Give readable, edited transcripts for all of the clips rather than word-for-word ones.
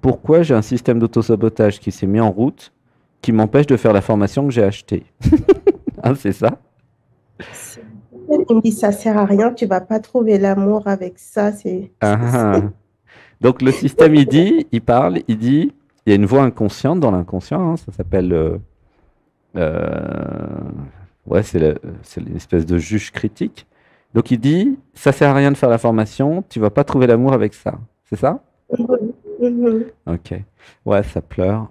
pourquoi j'ai un système d'autosabotage qui s'est mis en route qui m'empêche de faire la formation que j'ai achetée. Hein, c'est ça? Il me dit, ça sert à rien, tu vas pas trouver l'amour avec ça. Ah, ah. Donc le système, il parle, il dit, il y a une voix inconsciente dans l'inconscient, hein, ça s'appelle, euh, ouais, c'est une espèce de juge critique. Donc il dit, ça sert à rien de faire la formation, tu vas pas trouver l'amour avec ça. C'est ça? Mhm, mhm. Ok. Ouais, ça pleure.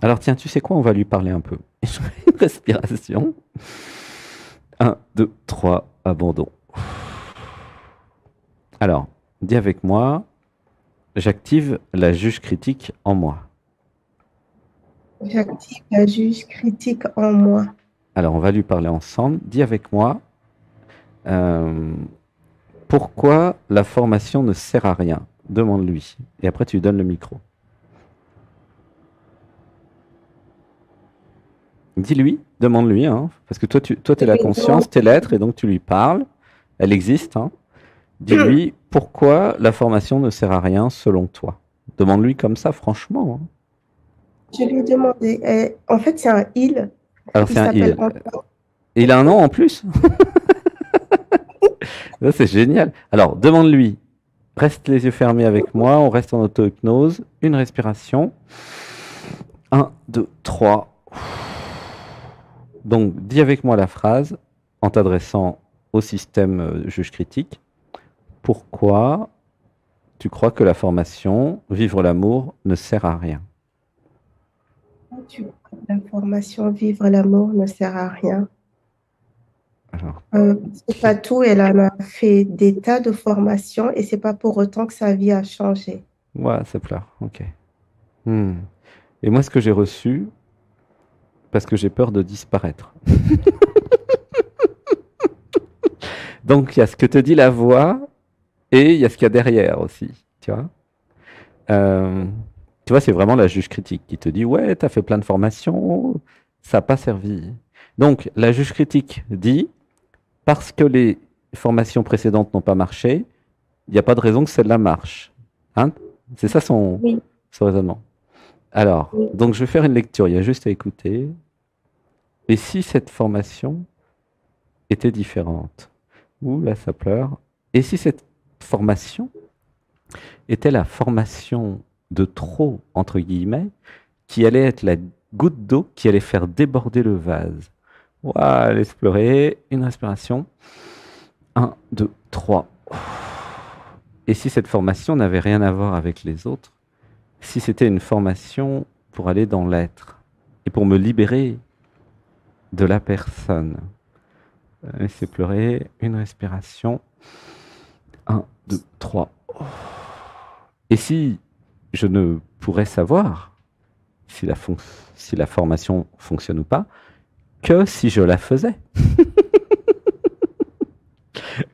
Alors tiens, tu sais quoi, on va lui parler un peu. Une respiration. Un, 2, 3, abandon. Alors, dis avec moi, j'active la juge critique en moi. J'active la juge critique en moi. Alors, on va lui parler ensemble. Dis avec moi, euh, pourquoi la formation ne sert à rien? Demande-lui. Et après, tu lui donnes le micro. Dis-lui, demande-lui, hein, parce que toi, tu es la conscience, tu es l'être, et donc tu lui parles. Elle existe, hein. Dis-lui, pourquoi la formation ne sert à rien selon toi? Demande-lui comme ça, franchement, hein. Je lui ai demandé, en fait, c'est un il. Alors, Il c'est un s'appelle il. Antoine. Et il a un nom en plus. Ça, c'est génial. Alors, demande-lui. Reste les yeux fermés avec moi. On reste en auto-hypnose. Une respiration. Un, 2, 3. Donc, dis avec moi la phrase en t'adressant au système juge critique. Pourquoi tu crois que la formation, vivre l'amour, ne sert à rien? La formation Vivre l'amour ne sert à rien. Alors, C'est pas tout, elle en a fait des tas de formations et c'est pas pour autant que sa vie a changé. ouais, ça pleure. Ok. Hmm. Et moi, ce que j'ai reçu, parce que j'ai peur de disparaître. Donc, il y a ce que te dit la voix et il y a ce qu'il y a derrière aussi. Tu vois? Euh, Tu vois, c'est vraiment la juge critique qui te dit, ouais, tu as fait plein de formations, ça n'a pas servi. Donc, la juge critique dit, parce que les formations précédentes n'ont pas marché, il n'y a pas de raison que celle-là marche. Hein? C'est ça Oui, son raisonnement. Alors, oui. donc je vais faire une lecture, il y a juste à écouter. Et si cette formation était différente? Ouh, là, ça pleure. Et si cette formation était la formation de trop, entre guillemets, qui allait être la goutte d'eau qui allait faire déborder le vase? Voilà, laisse pleurer. Une respiration. Un, 2, 3. Et si cette formation n'avait rien à voir avec les autres? Si c'était une formation pour aller dans l'être et pour me libérer de la personne? Laissez pleurer. Une respiration. Un, 2, 3. Et si je ne pourrais savoir si la formation fonctionne ou pas, que si je la faisais?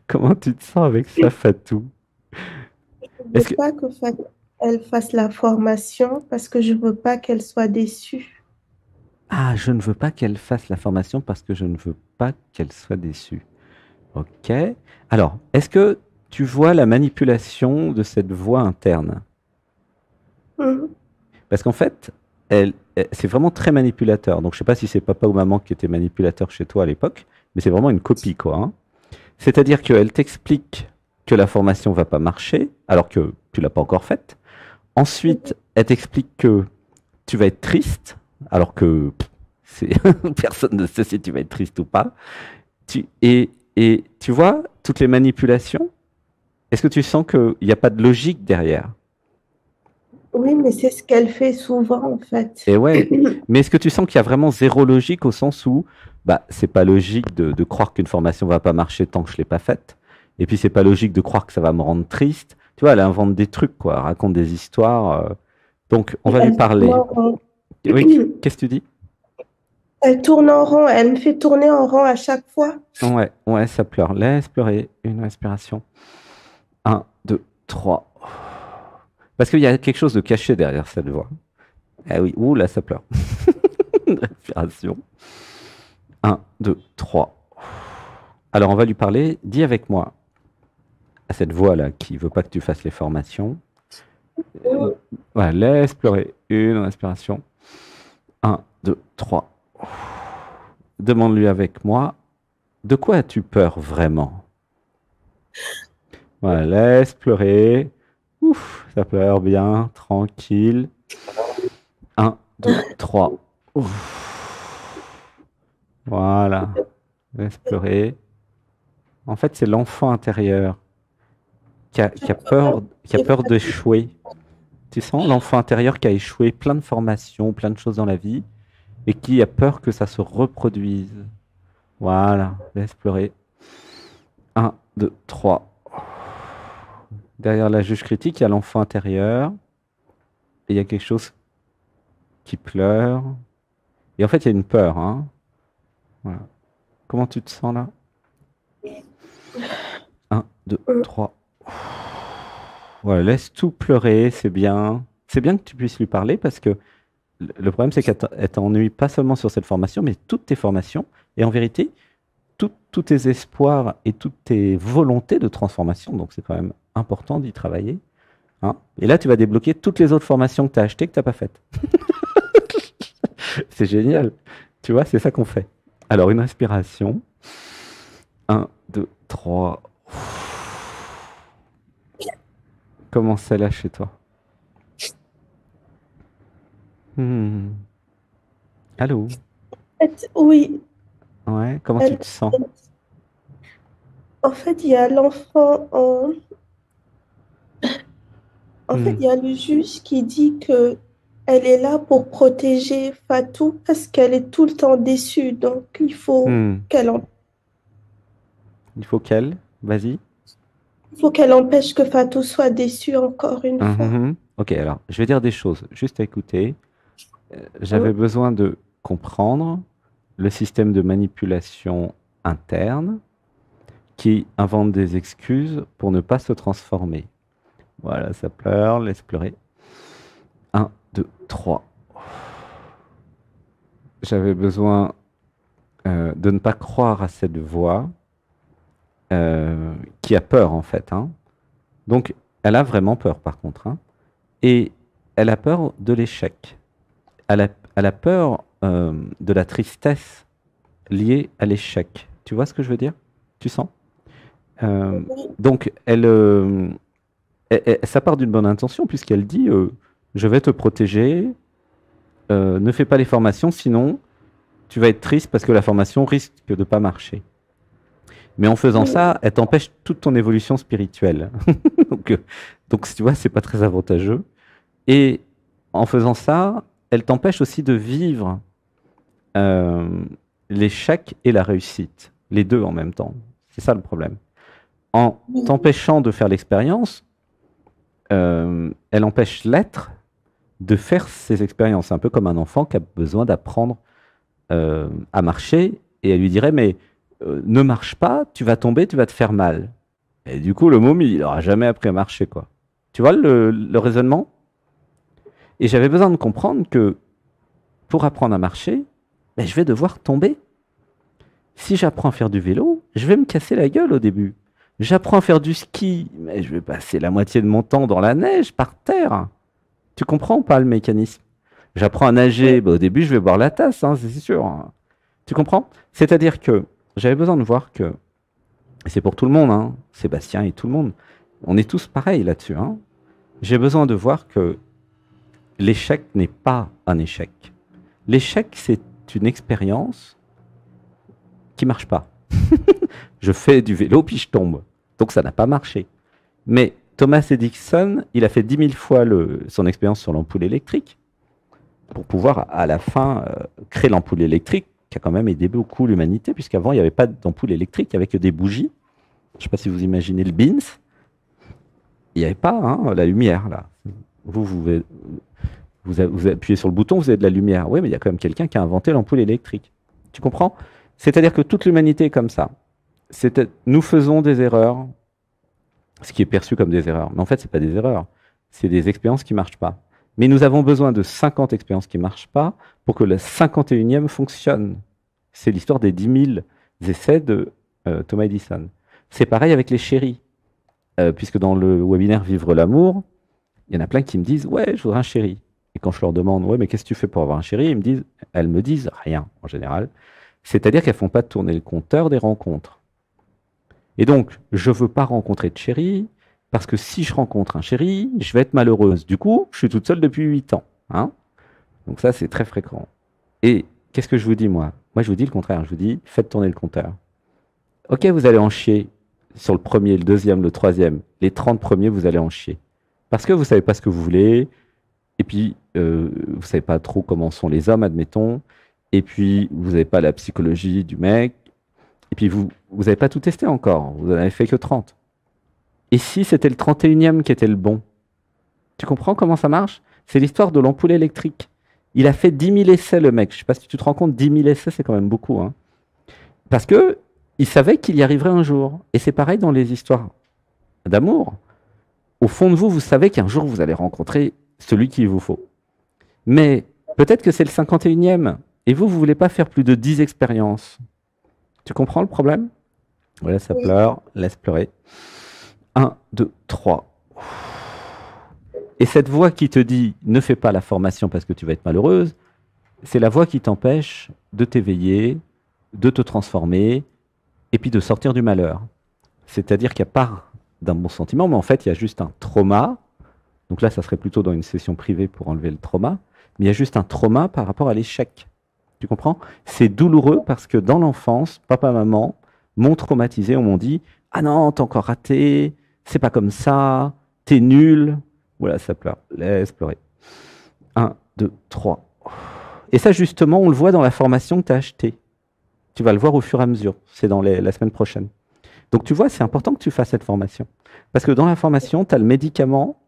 Comment tu te sens avec ça, Fatou? Je ne Est-ce veux que... pas elle fasse la formation parce que je veux pas qu'elle soit déçue. Ah, je ne veux pas qu'elle fasse la formation parce que je ne veux pas qu'elle soit déçue. Ok. Alors, est-ce que tu vois la manipulation de cette voix interne? Mhm. Parce qu'en fait, c'est vraiment très manipulateur. Donc, je ne sais pas si c'est papa ou maman qui était manipulateur chez toi à l'époque, mais c'est vraiment une copie, quoi, hein. C'est-à-dire qu'elle t'explique que la formation va pas marcher, alors que tu l'as pas encore faite. Ensuite, elle t'explique que tu vas être triste, alors que personne ne sait si tu vas être triste ou pas. Et tu vois, toutes les manipulations, est-ce que tu sens qu'il n'y a pas de logique derrière? Oui, mais c'est ce qu'elle fait souvent, en fait. Et ouais, mais est-ce que tu sens qu'il y a vraiment zéro logique au sens où bah, c'est pas logique de croire qu'une formation va pas marcher tant que je l'ai pas faite. Et puis c'est pas logique de croire que ça va me rendre triste. Tu vois, elle invente des trucs, quoi, elle raconte des histoires. Donc, on va lui Elle tourne parler. en rond. Oui, qu'est-ce que tu dis? Elle tourne en rond, elle me fait tourner en rond à chaque fois. Ouais, ouais, ça pleure. Laisse pleurer. Une respiration. Un, 2, 3. Parce qu'il y a quelque chose de caché derrière cette voix. Ah oui, ouh là, ça pleure. Une respiration. Un, 2, 3. Alors, on va lui parler. Dis avec moi à cette voix-là qui veut pas que tu fasses les formations. Voilà, laisse pleurer. Une respiration. Un, deux, trois. Demande-lui avec moi, de quoi as-tu peur vraiment? Voilà, laisse pleurer. Ouf, ça pleure bien, tranquille. Un, deux, trois. Ouf. Voilà, laisse pleurer. En fait, c'est l'enfant intérieur qui a peur d'échouer. Tu sens l'enfant intérieur qui a échoué plein de formations, plein de choses dans la vie, et qui a peur que ça se reproduise. Voilà, laisse pleurer. Un, deux, trois. Derrière la juge critique, il y a l'enfant intérieur, et il y a quelque chose qui pleure. Et en fait, il y a une peur, hein. Voilà. Comment tu te sens là? Un, deux, trois. Voilà, laisse tout pleurer, c'est bien. C'est bien que tu puisses lui parler parce que le problème, c'est qu'elle t'ennuie pas seulement sur cette formation, mais toutes tes formations. Et en vérité, tous tes espoirs et toutes tes volontés de transformation. Donc, c'est quand même important d'y travailler. Hein. Et là, tu vas débloquer toutes les autres formations que tu as achetées que tu n'as pas faites. C'est génial. Tu vois, c'est ça qu'on fait. Alors, une respiration. Un, deux, trois. Comment c'est là chez toi? Hmm. Allô? Oui, Ouais, comment tu elle- te sens? en fait, il y a l'enfant en fait, Hmm. il y a le juge qui dit que elle est là pour protéger Fatou parce qu'elle est tout le temps déçue. Donc, Hmm. Il faut qu'elle, vas-y. il faut qu'elle empêche que Fatou soit déçue encore une fois. Ok, alors, je vais dire des choses, juste à écouter. J'avais Hein. besoin de comprendre le système de manipulation interne qui invente des excuses pour ne pas se transformer. Voilà, ça pleure, laisse pleurer. Un, deux, trois. J'avais besoin de ne pas croire à cette voix qui a peur en fait. Hein. Donc, elle a vraiment peur par contre. Hein. Et elle a peur de l'échec. Elle a peur de la tristesse liée à l'échec. Tu vois ce que je veux dire? Tu sens? Euh, Oui. donc, ça part d'une bonne intention puisqu'elle dit je vais te protéger, ne fais pas les formations, sinon tu vas être triste parce que la formation risque de ne pas marcher. Mais en faisant Oui. ça, elle t'empêche toute ton évolution spirituelle. donc, donc, tu vois, c'est pas très avantageux. Et en faisant ça, elle t'empêche aussi de vivre euh, l'échec et la réussite, les deux en même temps. C'est ça le problème. En t'empêchant de faire l'expérience, elle empêche l'être de faire ses expériences. C'est un peu comme un enfant qui a besoin d'apprendre à marcher et elle lui dirait mais ne marche pas, tu vas tomber, tu vas te faire mal. Et du coup, le môme, il n'aura jamais appris à marcher, quoi. Tu vois le raisonnement? Et j'avais besoin de comprendre que pour apprendre à marcher, ben, je vais devoir tomber. Si j'apprends à faire du vélo, je vais me casser la gueule au début. J'apprends à faire du ski, mais je vais passer la moitié de mon temps dans la neige, par terre. Tu comprends pas le mécanisme? J'apprends à nager, ben, au début je vais boire la tasse, hein, c'est sûr. Hein. Tu comprends? C'est-à-dire que j'avais besoin de voir que, et c'est pour tout le monde, hein, Sébastien et tout le monde, on est tous pareils là-dessus. Hein. J'ai besoin de voir que l'échec n'est pas un échec. L'échec, c'est une expérience qui marche pas. Je fais du vélo puis je tombe. Donc ça n'a pas marché. Mais Thomas Edison, il a fait 10 000 fois son expérience sur l'ampoule électrique pour pouvoir à la fin créer l'ampoule électrique qui a quand même aidé beaucoup l'humanité puisqu'avant il n'y avait pas d'ampoule électrique, il n'y avait que des bougies. Je ne sais pas si vous imaginez le beans. Il n'y avait pas hein, la lumière là. Vous appuyez sur le bouton, vous avez de la lumière. Oui, mais il y a quand même quelqu'un qui a inventé l'ampoule électrique. Tu comprends? C'est-à-dire que toute l'humanité est comme ça. Nous faisons des erreurs, ce qui est perçu comme des erreurs. Mais en fait, ce n'est pas des erreurs. C'est des expériences qui ne marchent pas. Mais nous avons besoin de 50 expériences qui ne marchent pas pour que la 51e fonctionne. C'est l'histoire des 10 000 essais de Thomas Edison. C'est pareil avec les chéris. Puisque dans le webinaire Vivre l'amour, il y en a plein qui me disent, ouais, je voudrais un chéri. Et quand je leur demande, ouais, mais qu'est-ce que tu fais pour avoir un chéri? Elles me disent rien, en général. C'est-à-dire qu'elles font pas tourner le compteur des rencontres. Et donc, je veux pas rencontrer de chéri, parce que si je rencontre un chéri, je vais être malheureuse. Du coup, je suis toute seule depuis 8 ans. Hein. Donc ça, c'est très fréquent. Et qu'est-ce que je vous dis, moi? Moi, je vous dis le contraire. Je vous dis, faites tourner le compteur. Ok, vous allez en chier sur le premier, le deuxième, le troisième. Les 30 premiers, vous allez en chier. Parce que vous savez pas ce que vous voulez. Et puis, vous savez pas trop comment sont les hommes, admettons. Et puis, vous n'avez pas la psychologie du mec. Et puis, vous n'avez pas tout testé encore. Vous n'en avez fait que 30. Et si c'était le 31e qui était le bon? Tu comprends comment ça marche? C'est l'histoire de l'ampoule électrique. Il a fait 10 000 essais, le mec. Je sais pas si tu te rends compte, 10 000 essais, c'est quand même beaucoup. Hein. Parce que il savait qu'il y arriverait un jour. Et c'est pareil dans les histoires d'amour. Au fond de vous, vous savez qu'un jour, vous allez rencontrer celui qu'il vous faut. Mais peut-être que c'est le 51e. Et vous voulez pas faire plus de 10 expériences. Tu comprends le problème? Voilà, ça Oui. pleure. Laisse pleurer. 1, 2, 3. Et cette voix qui te dit ne fais pas la formation parce que tu vas être malheureuse, c'est la voix qui t'empêche de t'éveiller, de te transformer et puis de sortir du malheur. C'est-à-dire qu'il y a part d'un bon sentiment, mais en fait, il y a juste un trauma. Donc là, ça serait plutôt dans une session privée pour enlever le trauma. Mais il y a juste un trauma par rapport à l'échec. Tu comprends? C'est douloureux parce que dans l'enfance, papa, maman m'ont traumatisé, on m'ont dit ah non, t'as encore raté, c'est pas comme ça, t'es nul. Voilà, ça pleure. Laisse pleurer. 1, 2, 3. Et ça, justement, on le voit dans la formation que tu as achetée. Tu vas le voir au fur et à mesure. C'est dans la semaine prochaine. Donc, tu vois, c'est important que tu fasses cette formation. Parce que dans la formation, tu as le médicament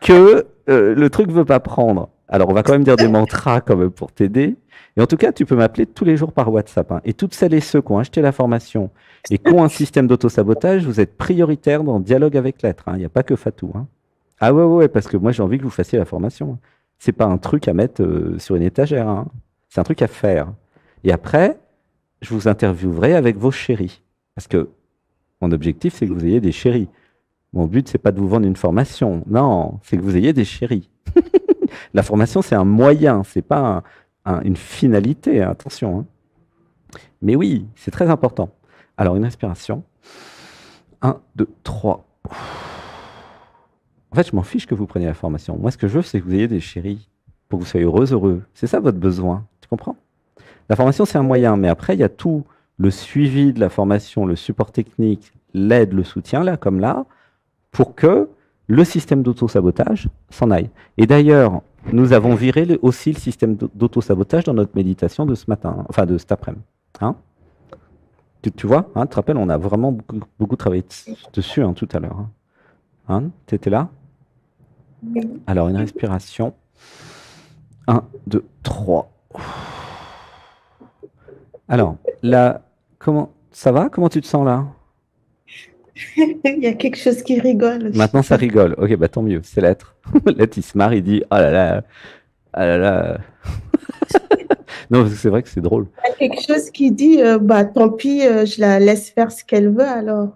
que le truc ne veut pas prendre. Alors, on va quand même dire des mantras quand même pour t'aider. Et en tout cas, tu peux m'appeler tous les jours par WhatsApp. Hein. Et toutes celles et ceux qui ont acheté la formation et qui ont un système d'autosabotage, vous êtes prioritaires dans le dialogue avec l'être. Il n'y a pas que Fatou. Hein. Ah ouais, parce que moi, j'ai envie que vous fassiez la formation. C'est pas un truc à mettre sur une étagère. Hein. C'est un truc à faire. Et après, je vous interviewerai avec vos chéris. Parce que mon objectif, c'est que vous ayez des chéris. Mon but, c'est pas de vous vendre une formation. Non, c'est que vous ayez des chéris. La formation, c'est un moyen, c'est pas une finalité. Hein, attention. Hein. Mais oui, c'est très important. Alors, une respiration. 1, 2, 3. En fait, je m'en fiche que vous preniez la formation. Moi, ce que je veux, c'est que vous ayez des chéris pour que vous soyez heureux. C'est ça votre besoin. Tu comprends? La formation, c'est un moyen, mais après, il y a tout le suivi de la formation, le support technique, l'aide, le soutien, là, comme là, pour que le système d'auto-sabotage s'en aille. Et d'ailleurs, nous avons viré aussi le système d'auto-sabotage dans notre méditation de ce matin, enfin de cet après-midi. Hein? Tu vois, hein, tu te rappelles, on a vraiment beaucoup travaillé dessus hein, tout à l'heure. Hein, hein tu étais là? Alors, une respiration. 1, 2, 3. Alors, là, comment ça va? Comment tu te sens là? Il y a quelque chose qui rigole. Maintenant, ça rigole. Ok, bah tant mieux, c'est l'être. L'être, il se marre, il dit oh là là, ah là là. Non, parce que c'est vrai que c'est drôle. Il y a quelque chose qui dit bah tant pis, je la laisse faire ce qu'elle veut alors.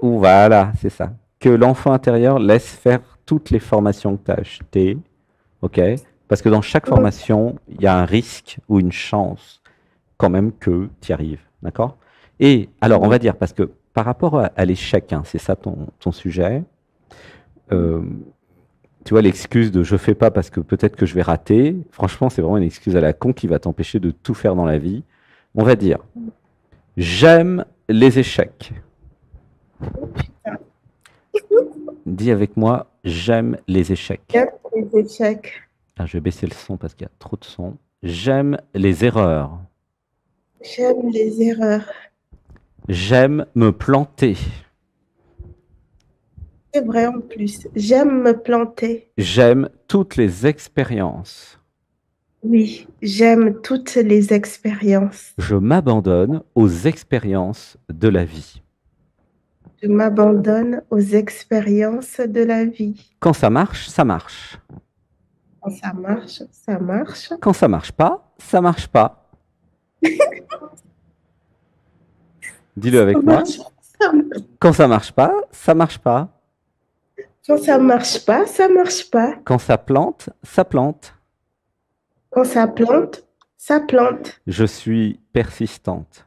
Ou voilà, c'est ça. Que l'enfant intérieur laisse faire toutes les formations que tu as achetées. Ok? Parce que dans chaque formation, il y a un risque ou une chance quand même que tu y arrives. D'accord? Et alors, on va dire, parce que par rapport à l'échec, hein, c'est ça ton sujet, tu vois, l'excuse de je fais pas parce que peut-être que je vais rater, franchement, c'est vraiment une excuse à la con qui va t'empêcher de tout faire dans la vie. On va dire, j'aime les échecs. Dis avec moi, j'aime les échecs. J'aime les échecs. Ah, je vais baisser le son parce qu'il y a trop de son. J'aime les erreurs. J'aime les erreurs. J'aime me planter. C'est vrai en plus. J'aime me planter. J'aime toutes les expériences. Oui, j'aime toutes les expériences. Je m'abandonne aux expériences de la vie. Je m'abandonne aux expériences de la vie. Quand ça marche, ça marche. Quand ça marche, ça marche. Quand ça marche pas, ça marche pas. Dis-le avec moi. Quand ça marche pas, ça marche pas. Quand ça marche pas, ça marche pas. Quand ça plante, ça plante. Quand ça plante, ça plante. Je suis persistante.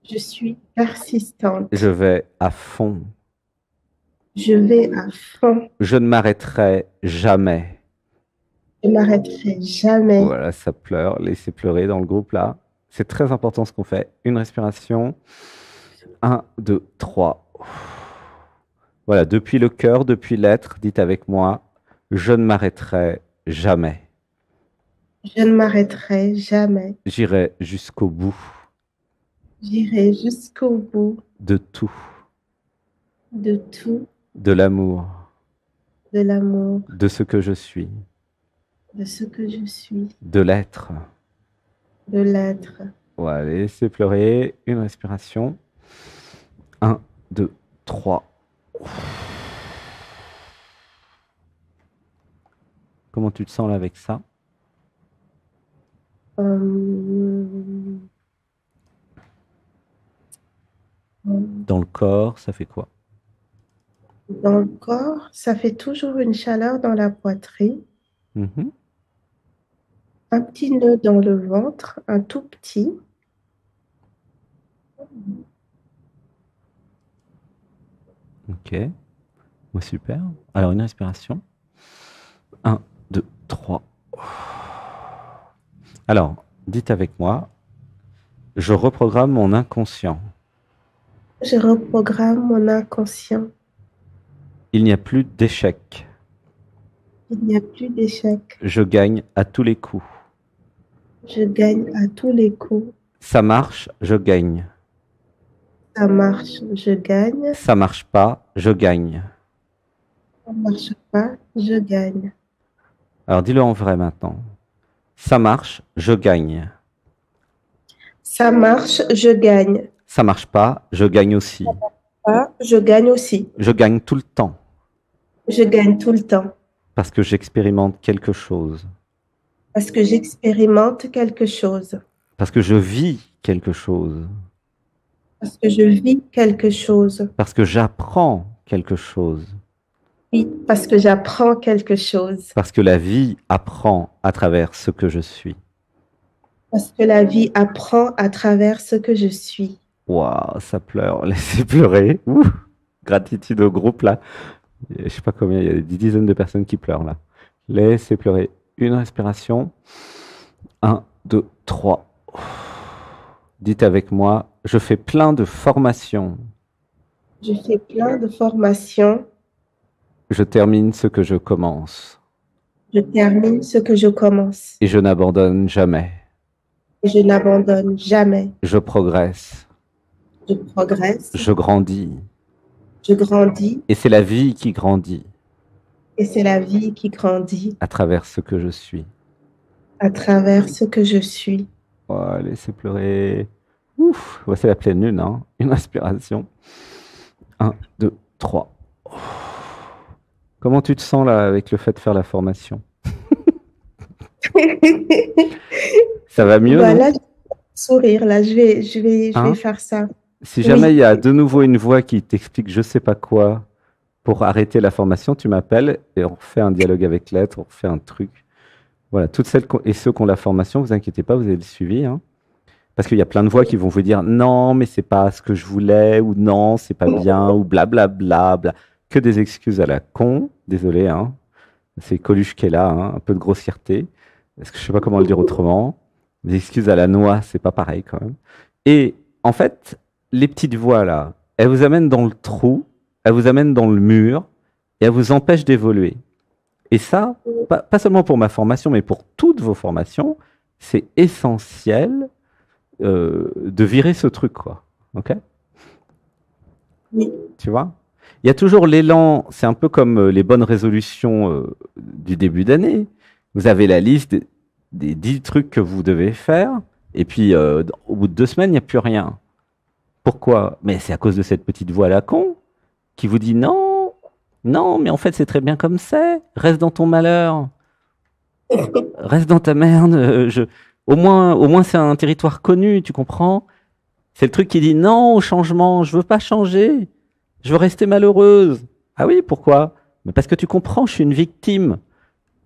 Je suis Je persistante. vais à fond. Je vais à fond. Je ne m'arrêterai jamais. Je m'arrêterai jamais. Voilà, ça pleure. Laissez pleurer dans le groupe là. C'est très important ce qu'on fait. Une respiration. Un, deux, trois. Voilà, depuis le cœur, depuis l'être, dites avec moi, je ne m'arrêterai jamais. Je ne m'arrêterai jamais. J'irai jusqu'au bout J'irai jusqu'au bout de tout, de tout, de l'amour, de l'amour, de ce que je suis, de ce que je suis, de l'être. de l'être. Voilà, laissez pleurer. Une respiration. Un, deux, trois. Comment tu te sens là avec ça? Euh, Dans le corps, ça fait quoi? Dans le corps, ça fait toujours une chaleur dans la poitrine, Mhm. un petit nœud dans le ventre, un tout petit. Ok, ouais, super. Alors, une respiration. Un, deux, trois. Alors, dites avec moi, je reprogramme mon inconscient. Je reprogramme mon inconscient. Il n'y a plus d'échec. Il n'y a plus d'échec. Je gagne à tous les coups. Je gagne à tous les coups. Ça marche, je gagne. Ça marche, je gagne. Ça marche pas, je gagne. Ça marche pas, je gagne. Alors, dis-le en vrai maintenant. Ça marche, je gagne. Ça marche, je gagne. Ça marche pas, je gagne aussi. Pas, je gagne aussi. Je gagne tout le temps Je gagne tout le temps parce que j'expérimente quelque chose, parce que j'expérimente quelque chose, parce que je vis quelque chose, parce que je vis quelque chose. parce que j'apprends quelque chose, Oui, parce que j'apprends quelque chose. parce que la vie apprend à travers ce que je suis. Parce que la vie apprend à travers ce que je suis. Waouh, ça pleure, laissez pleurer. Ouh, gratitude au groupe là. Je sais pas combien, il y a des dizaines de personnes qui pleurent là. Laissez pleurer. Une respiration. Un, deux, trois. Dites avec moi, je fais plein de formations. Je fais plein de formations. Je termine ce que je commence. Je termine ce que je commence. Et je n'abandonne jamais. Et je n'abandonne jamais. Je progresse. Je progresse. Je grandis. Je grandis. Et c'est la vie qui grandit Et c'est la vie qui grandit à travers ce que je suis. à travers ce que je suis. Oh, laissez pleurer. Ouf, ouais, c'est la pleine lune, hein. Une respiration. Un, deux, trois. Comment tu te sens là avec le fait de faire la formation? Ça va mieux, non? Voilà, sourire, là, je vais Hein? faire ça. Si jamais il Oui, y a de nouveau une voix qui t'explique je sais pas quoi pour arrêter la formation, tu m'appelles et on refait un dialogue avec l'être, on refait un truc. Voilà, toutes celles et ceux qui ont la formation, vous inquiétez pas, vous avez le suivi, hein. Parce qu'il y a plein de voix qui vont vous dire non, mais c'est pas ce que je voulais, ou non, c'est pas bien, ou blablabla, bla. Que des excuses à la con, désolé, hein. C'est Coluche qui est là, hein, un peu de grossièreté. Parce que je sais pas comment le dire autrement. Des excuses à la noix, c'est pas pareil quand même. Et en fait, les petites voix là, elles vous amènent dans le trou, elles vous amènent dans le mur, et elles vous empêchent d'évoluer. Et ça, pas seulement pour ma formation, mais pour toutes vos formations, c'est essentiel de virer ce truc, quoi. Ok? oui, Tu vois? Il y a toujours l'élan, c'est un peu comme les bonnes résolutions du début d'année. Vous avez la liste des 10 trucs que vous devez faire, et puis au bout de 2 semaines, il n'y a plus rien. Pourquoi? Mais c'est à cause de cette petite voix à la con qui vous dit non, non, mais en fait c'est très bien comme c'est. Reste dans ton malheur, reste dans ta merde. Au moins c'est un territoire connu, tu comprends? C'est le truc qui dit non au changement, je veux pas changer, je veux rester malheureuse. Ah oui, pourquoi? Mais parce que tu comprends, je suis une victime.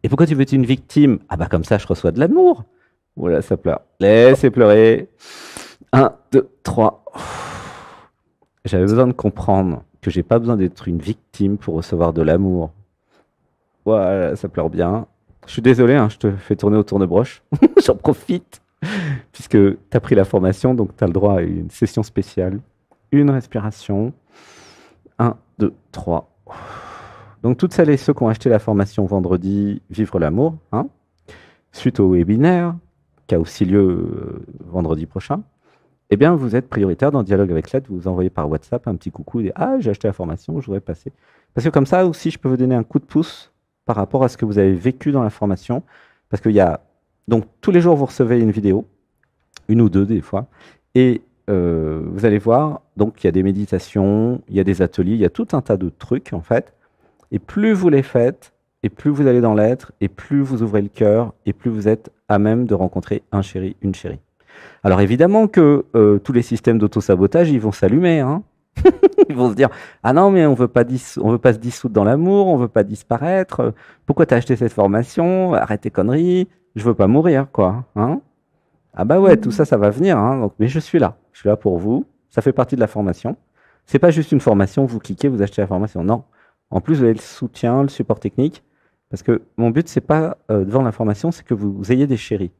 Et pourquoi tu veux être une victime? Ah bah comme ça, je reçois de l'amour. Voilà, ça pleure. Laissez pleurer. Un, deux, trois. J'avais besoin de comprendre que j'ai pas besoin d'être une victime pour recevoir de l'amour. Voilà, ça pleure bien. Je suis désolé, hein, je te fais tourner autour de broche. J'en profite. Puisque tu as pris la formation, donc tu as le droit à une session spéciale. Une respiration. Un, deux, trois. Donc toutes celles et ceux qui ont acheté la formation vendredi Vivre l'amour, hein, suite au webinaire qui a aussi lieu vendredi prochain, eh bien vous êtes prioritaire dans Dialogue avec l'aide, vous envoyez par WhatsApp un petit coucou, et ah j'ai acheté la formation, je voudrais passer. Parce que comme ça aussi je peux vous donner un coup de pouce par rapport à ce que vous avez vécu dans la formation, parce qu'il y a, donc tous les jours vous recevez une vidéo, une ou deux des fois, et vous allez voir, donc il y a des méditations, il y a des ateliers, il y a tout un tas de trucs en fait. Et plus vous les faites, et plus vous allez dans l'être, et plus vous ouvrez le cœur, et plus vous êtes à même de rencontrer un chéri, une chérie. Alors évidemment que tous les systèmes d'auto-sabotage, ils vont s'allumer. Hein. Ils vont se dire, ah non, mais on veut pas se dissoudre dans l'amour, on veut pas disparaître. Pourquoi t'as acheté cette formation? Arrête tes conneries, je veux pas mourir, quoi. Hein. Ah bah ouais, tout ça, ça va venir. Hein. Donc, mais je suis là pour vous. Ça fait partie de la formation. C'est pas juste une formation, vous cliquez, vous achetez la formation. Non. En plus, vous avez le soutien, le support technique. Parce que mon but, c'est pas de vendre l'information, c'est que vous ayez des chéris.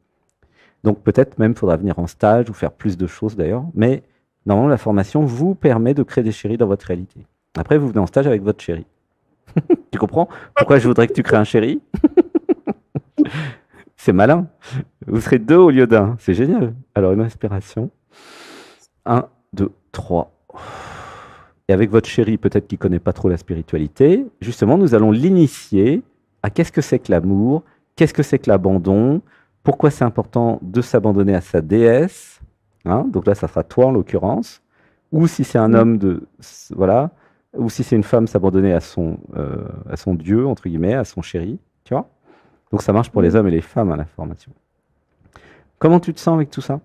Donc peut-être même faudra venir en stage ou faire plus de choses d'ailleurs. Mais normalement, la formation vous permet de créer des chéris dans votre réalité. Après, vous venez en stage avec votre chéri. Tu comprends pourquoi je voudrais que tu crées un chéri? C'est malin. Vous serez deux au lieu d'un. C'est génial. Alors, une respiration. Un, deux, trois. Et avec votre chéri, peut-être qu'il ne connaît pas trop la spiritualité, justement, nous allons l'initier à qu'est-ce que c'est que l'amour, qu'est-ce que c'est que l'abandon, pourquoi c'est important de s'abandonner à sa déesse. Hein, donc là, ça sera toi en l'occurrence. Ou si c'est un homme, voilà. Ou si c'est une femme, s'abandonner à son dieu, entre guillemets, à son chéri. Tu vois? Donc ça marche pour les hommes et les femmes à la formation. Comment tu te sens avec tout ça?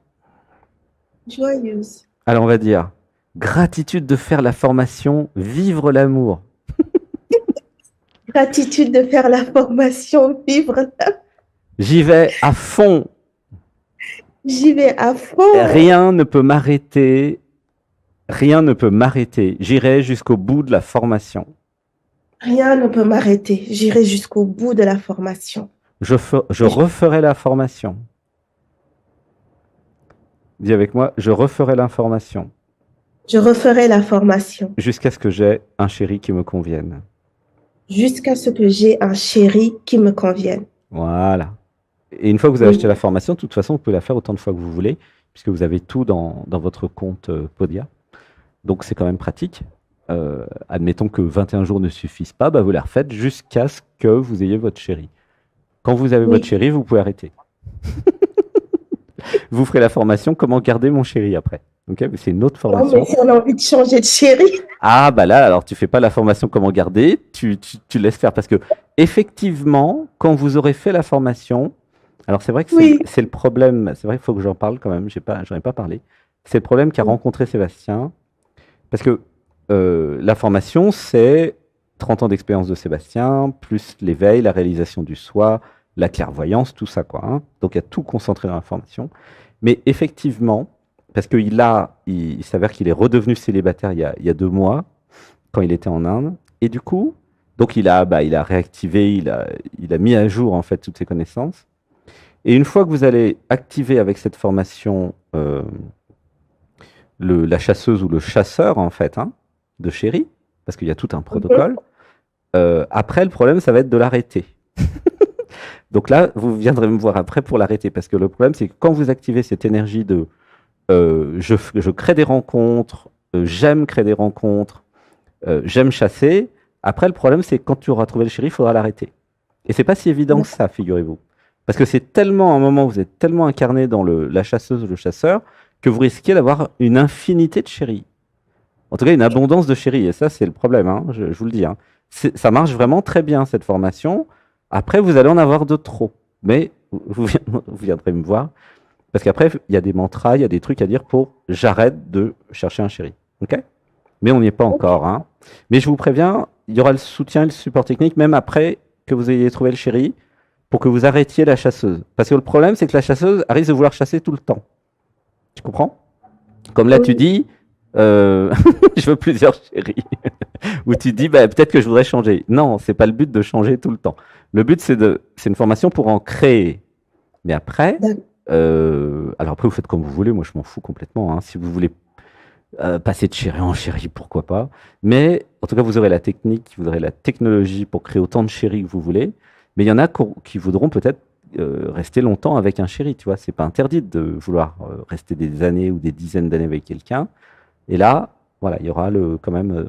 Joyeuse. Alors on va dire gratitude de faire la formation Vivre l'amour. Gratitude de faire la formation, vivre l'amour. J'y vais à fond. J'y vais à fond. Rien ne peut m'arrêter. Rien ne peut m'arrêter. J'irai jusqu'au bout de la formation. Rien ne peut m'arrêter. J'irai jusqu'au bout de la formation. Je referai la formation. Dis avec moi, je referai l'information. Je referai la formation. Jusqu'à ce que j'ai un chéri qui me convienne. Jusqu'à ce que j'ai un chéri qui me convienne. Voilà. Et une fois que vous avez acheté la formation, de toute façon, vous pouvez la faire autant de fois que vous voulez, puisque vous avez tout dans votre compte Podia. Donc c'est quand même pratique. Admettons que 21 jours ne suffisent pas, bah, vous la refaites jusqu'à ce que vous ayez votre chéri. Quand vous avez votre chéri, vous pouvez arrêter. Vous ferez la formation Comment garder mon chéri après. Okay, c'est une autre formation. Oh, mais si on a envie de changer de chéri. Ah bah là, alors tu fais pas la formation Comment garder, tu laisses faire. Parce que effectivement, quand vous aurez fait la formation, alors c'est vrai que c'est le problème, c'est vrai qu'il faut que j'en parle quand même, j'en ai pas parlé. C'est le problème qu'a rencontré Sébastien. Parce que la formation, c'est 30 ans d'expérience de Sébastien, plus l'éveil, la réalisation du soi, la clairvoyance, tout ça, quoi. Hein. Donc il y a tout concentré dans la formation. Mais effectivement, parce qu'il s'avère qu'il est redevenu célibataire il y a 2 mois, quand il était en Inde. Et du coup, donc il a réactivé, il a mis à jour en fait toutes ses connaissances. Et une fois que vous allez activer avec cette formation la chasseuse ou le chasseur en fait, hein, de chéri, parce qu'il y a tout un protocole, après le problème ça va être de l'arrêter. Donc là, vous viendrez me voir après pour l'arrêter, parce que le problème c'est que quand vous activez cette énergie de je crée des rencontres, j'aime créer des rencontres, j'aime chasser. Après, le problème, c'est que quand tu auras trouvé le chéri, il faudra l'arrêter. Et c'est pas si évident que ça, figurez-vous. Parce que c'est tellement, à un moment, vous êtes tellement incarné dans la chasseuse ou le chasseur, que vous risquez d'avoir une infinité de chéris. En tout cas, une abondance de chéris. Et ça, c'est le problème, hein, je vous le dis. Hein. Ça marche vraiment très bien, cette formation. Après, vous allez en avoir de trop. Mais vous viendrez me voir. Parce qu'après, il y a des mantras, il y a des trucs à dire pour j'arrête de chercher un chéri. Ok? Mais on n'y est pas encore. Hein. Mais je vous préviens, il y aura le soutien et le support technique, même après que vous ayez trouvé le chéri, pour que vous arrêtiez la chasseuse. Parce que le problème, c'est que la chasseuse risque de vouloir chasser tout le temps. Tu comprends? Comme là, tu Oui, dis, je veux plusieurs chéris. Ou tu dis, bah, peut-être que je voudrais changer. Non, c'est pas le but de changer tout le temps. Le but, c'est une formation pour en créer. Mais après, d'ac- alors après, vous faites comme vous voulez. Moi, je m'en fous complètement, hein. Si vous voulez passer de chéri en chéri, pourquoi pas. Mais en tout cas, vous aurez la technique, vous aurez la technologie pour créer autant de chéris que vous voulez. Mais il y en a qui voudront peut-être rester longtemps avec un chéri, tu vois. C'est pas interdit de vouloir rester des années ou des dizaines d'années avec quelqu'un. Et là, voilà, il y aura quand même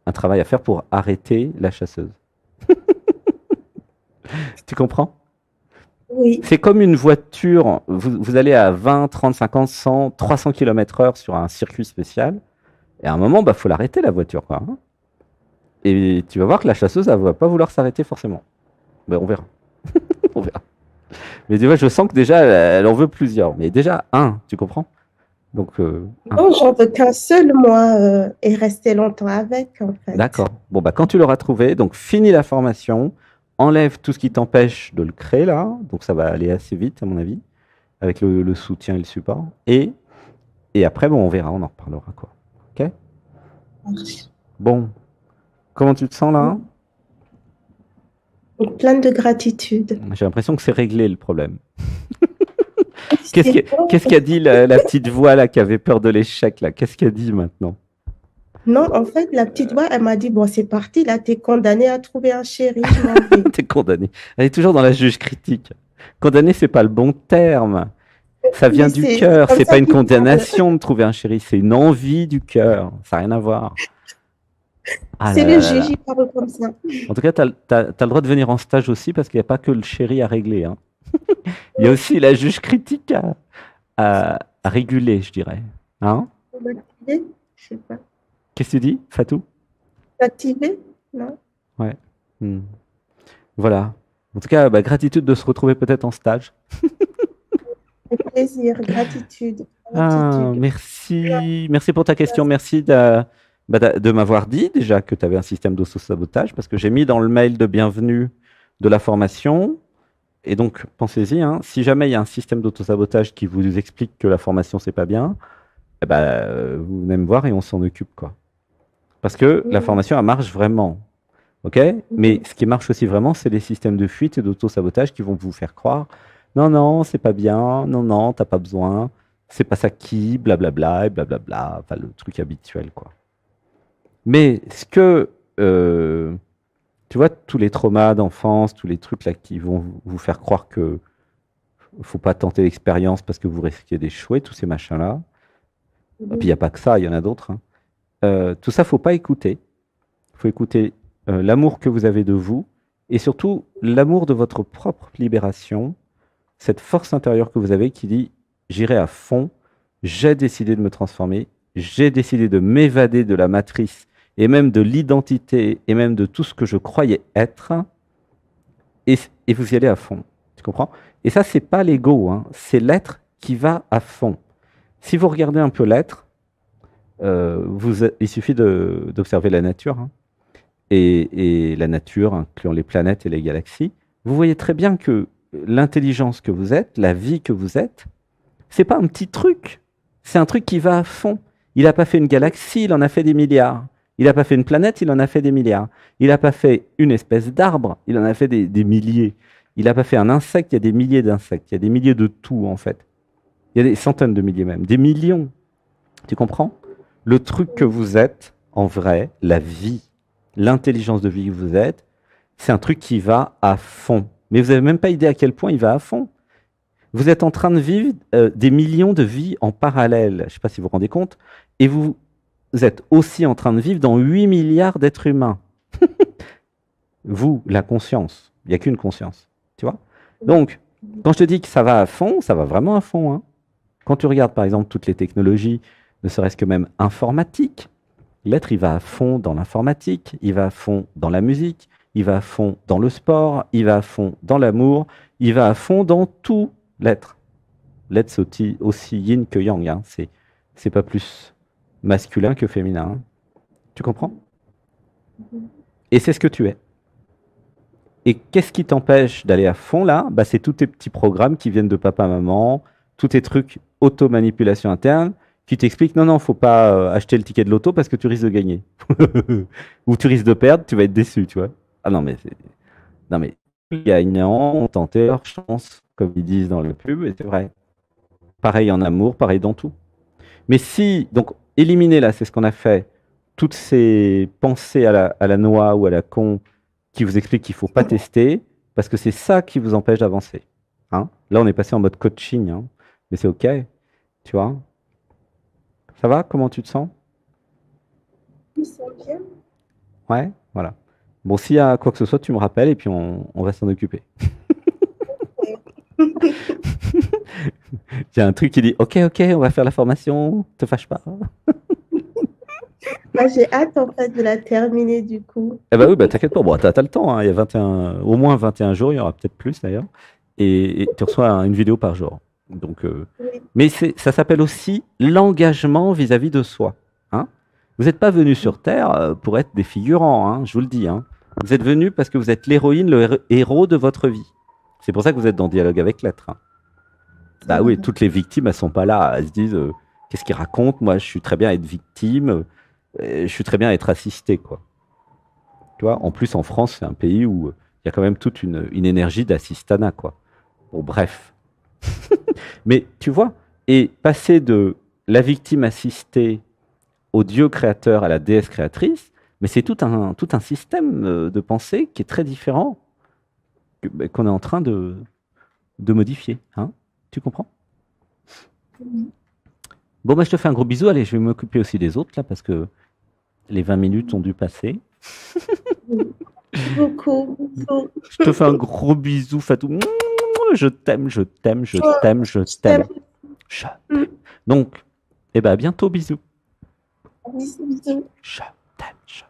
un travail à faire pour arrêter la chasseuse. Tu comprends? oui, C'est comme une voiture, vous allez à 20, 30, 50, 100, 300 km/h sur un circuit spécial, et à un moment, bah, faut l'arrêter la voiture, quoi, hein. Et tu vas voir que la chasseuse, elle va pas vouloir s'arrêter forcément. Ben, on verra. On verra. Mais tu vois, je sens que déjà, elle en veut plusieurs. Mais déjà, un, tu comprends? Donc, un. non, j'en veux qu'un seul, moi, et rester longtemps avec, en fait. D'accord. Bon, bah, quand tu l'auras trouvé, donc finis la formation, enlève tout ce qui t'empêche de le créer là. Donc, ça va aller assez vite, à mon avis, avec le soutien et le support. Et après, bon, on verra, on en reparlera, quoi. Ok? Bon, comment tu te sens là? Donc, plein de gratitude. J'ai l'impression que c'est réglé le problème. Qu'est-ce C'est qui- bon. qu'est-ce qu'a dit la petite voix là qui avait peur de l'échec là? Qu'est-ce qu'elle dit maintenant? Non, en fait, la petite voix, elle m'a dit, bon, c'est parti, là, t'es condamné à trouver un chéri, je m'en vais. T'es condamné. Elle est toujours dans la juge critique. Condamné, c'est pas le bon terme. Ça vient Mais du c'est cœur. comme C'est pas ça une qu'il parle. condamnation de trouver un chéri. C'est une envie du cœur. Ça n'a rien à voir. Ah C'est là le là là juge, là. il parle comme ça. En tout cas, t'as le droit de venir en stage aussi parce qu'il n'y a pas que le chéri à régler, hein. Il y a aussi la juge critique à réguler, je dirais. Hein? On va activer? Je sais pas. Qu'est-ce que tu dis, Fatou? Activer? Non? Ouais. Hmm. Voilà. En tout cas, bah, gratitude de se retrouver peut-être en stage. Avec plaisir, gratitude, Ah, gratitude. merci. Merci pour ta question. Merci de m'avoir dit déjà que tu avais un système d'auto-sabotage parce que j'ai mis dans le mail de bienvenue de la formation. Et donc, pensez-y, hein, si jamais il y a un système d'auto-sabotage qui vous explique que la formation, c'est pas bien, eh ben, vous venez me voir et on s'en occupe, quoi. Parce que la Mhm, formation, elle marche vraiment. OK? Mais mhm. ce qui marche aussi vraiment, c'est les systèmes de fuite et d'auto-sabotage qui vont vous faire croire, non, non, c'est pas bien, non, non, t'as pas besoin, c'est pas ça qui, blablabla, et blablabla, enfin le truc habituel, quoi. Mais euh, tu vois, tous les traumas d'enfance, tous les trucs là qui vont vous faire croire que faut pas tenter l'expérience parce que vous risquez d'échouer, tous ces machins-là. Et puis il n'y a Mhm. pas que ça, il y en a d'autres, hein. Tout ça, faut pas écouter. Il faut écouter l'amour que vous avez de vous et surtout l'amour de votre propre libération, cette force intérieure que vous avez qui dit j'irai à fond, j'ai décidé de me transformer, j'ai décidé de m'évader de la matrice et même de l'identité et même de tout ce que je croyais être et, et vous y allez à fond. Tu comprends? Et ça, c'est pas l'ego, hein, c'est l'être qui va à fond. Si vous regardez un peu l'être, il suffit d'observer la nature, hein, et la nature, incluant les planètes et les galaxies, vous voyez très bien que l'intelligence que vous êtes, la vie que vous êtes, c'est pas un petit truc. C'est un truc qui va à fond. Il n'a pas fait une galaxie, il en a fait des milliards. Il n'a pas fait une planète, il en a fait des milliards. Il n'a pas fait une espèce d'arbre, il en a fait des milliers. Il n'a pas fait un insecte, il y a des milliers d'insectes. Il y a des milliers de tout, en fait. Il y a des centaines de milliers même, des millions. Tu comprends? Le truc que vous êtes, en vrai, la vie, l'intelligence de vie que vous êtes, c'est un truc qui va à fond. Mais vous n'avez même pas idée à quel point il va à fond. Vous êtes en train de vivre des millions de vies en parallèle. Je ne sais pas si vous vous rendez compte. Et vous êtes aussi en train de vivre dans 8 milliards d'êtres humains. Vous, la conscience. Il n'y a qu'une conscience. Tu vois? Donc, quand je te dis que ça va à fond, ça va vraiment à fond, hein. Quand tu regardes par exemple toutes les technologies, ne serait-ce que même informatique, l'être il va à fond dans l'informatique, il va à fond dans la musique, il va à fond dans le sport, il va à fond dans l'amour, il va à fond dans tout l'être. L'être c'est aussi yin que yang, hein. C'est pas plus masculin que féminin, hein. Tu comprends? Et c'est ce que tu es. Et qu'est-ce qui t'empêche d'aller à fond là? Bah, c'est tous tes petits programmes qui viennent de papa, maman, tous tes trucs auto-manipulation interne qui t'expliquent non, non, faut pas acheter le ticket de l'auto parce que tu risques de gagner. Ou tu risques de perdre, tu vas être déçu, tu vois. Ah non, mais non, mais les gagnants ont tenté leur chance, comme ils disent dans le pub, et c'est vrai. Pareil en amour, pareil dans tout. Mais si, donc, éliminer là, c'est ce qu'on a fait, toutes ces pensées à la noix ou à la con qui vous expliquent qu'il ne faut pas tester, parce que c'est ça qui vous empêche d'avancer. Hein. Là, on est passé en mode coaching, hein, mais c'est OK, tu vois. Ça va? Comment tu te sens? Ils sont bien. Ouais, voilà. Bon, s'il y a quoi que ce soit, tu me rappelles et puis on va s'en occuper. Il y a un truc qui dit OK, OK, on va faire la formation, te fâche pas. Bah, j'ai hâte en fait de la terminer du coup. Eh ben oui, bah, t'inquiète pas, bon, t'as le temps, hein, il y a 21, au moins 21 jours, il y aura peut-être plus d'ailleurs. Et tu reçois une vidéo par jour. Donc, Oui. mais ça s'appelle aussi l'engagement vis-à-vis de soi. Hein. Vous n'êtes pas venu sur Terre pour être des figurants, hein, je vous le dis. Hein. Vous êtes venu parce que vous êtes l'héroïne, le héros de votre vie. C'est pour ça que vous êtes dans dialogue avec l'être. Hein. Bah oui, toutes les victimes, elles sont pas là. Elles se disent, qu'est-ce qu'ils racontent? Moi, je suis très bien à être victime. Je suis très bien à être assisté, quoi. Tu vois, en plus, en France, c'est un pays où il y a quand même toute une énergie d'assistanat, quoi. Bon, bref. Mais tu vois, et passer de la victime assistée au Dieu créateur à la déesse créatrice, mais c'est tout un système de pensée qui est très différent, qu'on est en train de modifier. Hein. Tu comprends? Bon, bah, je te fais un gros bisou. Allez, je vais m'occuper aussi des autres, là, parce que les 20 minutes ont dû passer. Beaucoup. Je te fais un gros bisou, Fatou. Je t'aime, je t'aime, je t'aime, je Je t'aime. t'aime. Donc, eh ben, à bientôt, bisous. Bisous, bisous. Je t'aime, je